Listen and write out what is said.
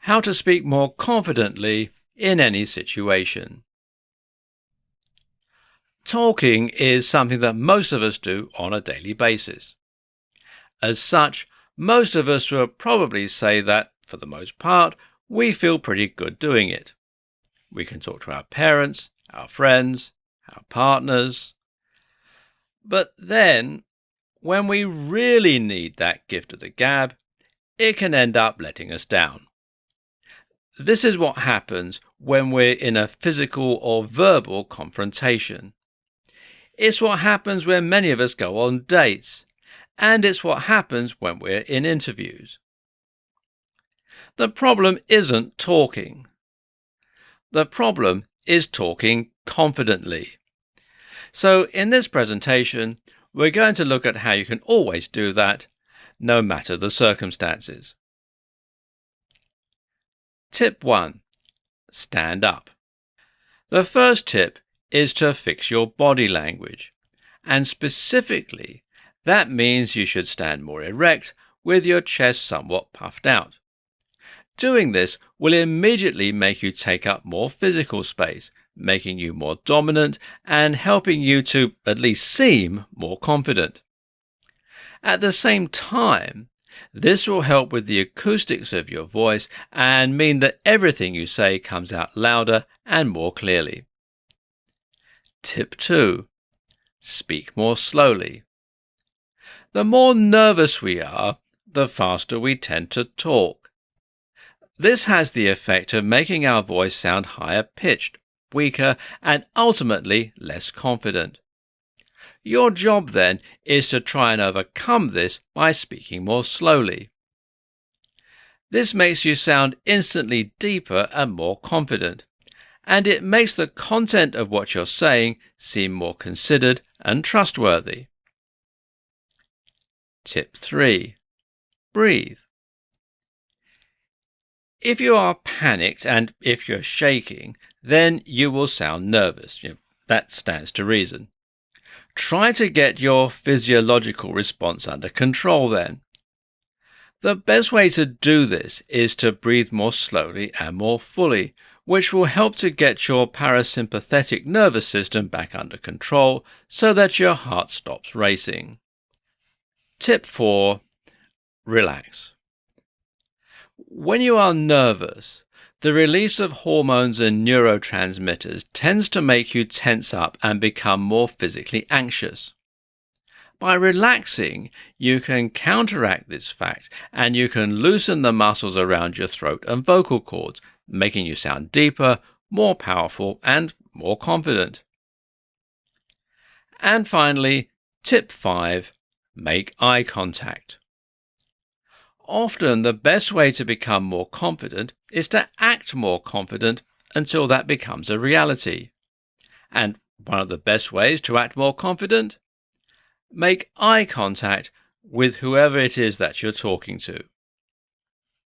How to speak more confidently in any situation. Talking is something that most of us do on a daily basis. As such, most of us will probably say that, for the most part, we feel pretty good doing it. We can talk to our parents, our friends, our partners. But then, when we really need that gift of the gab, it can end up letting us down. This is what happens when we're in a physical or verbal confrontation. It's what happens when many of us go on dates, and it's what happens when we're in interviews. The problem isn't talking. The problem is talking confidently. So in this presentation, we're going to look at how you can always do that, no matter the circumstances. Tip 1. Stand up. The first tip is to fix your body language, and specifically, that means you should stand more erect with your chest somewhat puffed out. Doing this will immediately make you take up more physical space, making you more dominant and helping you to at least seem more confident. At the same time, this will help with the acoustics of your voice and mean that everything you say comes out louder and more clearly. Tip 2. Speak more slowly. The more nervous we are, the faster we tend to talk. This has the effect of making our voice sound higher pitched, weaker, and ultimately less confident. Your job then is to try and overcome this by speaking more slowly. This makes you sound instantly deeper and more confident, and it makes the content of what you're saying seem more considered and trustworthy. Tip 3. Breathe. If you are panicked and if you're shaking, then you will sound nervous. That stands to reason. Try to get your physiological response under control then. The best way to do this is to breathe more slowly and more fully, which will help to get your parasympathetic nervous system back under control so that your heart stops racing. Tip 4. Relax. When you are nervous, the release of hormones and neurotransmitters tends to make you tense up and become more physically anxious. By relaxing, you can counteract this fact and you can loosen the muscles around your throat and vocal cords, making you sound deeper, more powerful, and more confident. And finally, tip 5, make eye contact. Often the best way to become more confident is to act more confident until that becomes a reality. And one of the best ways to act more confident? Make eye contact with whoever it is that you're talking to.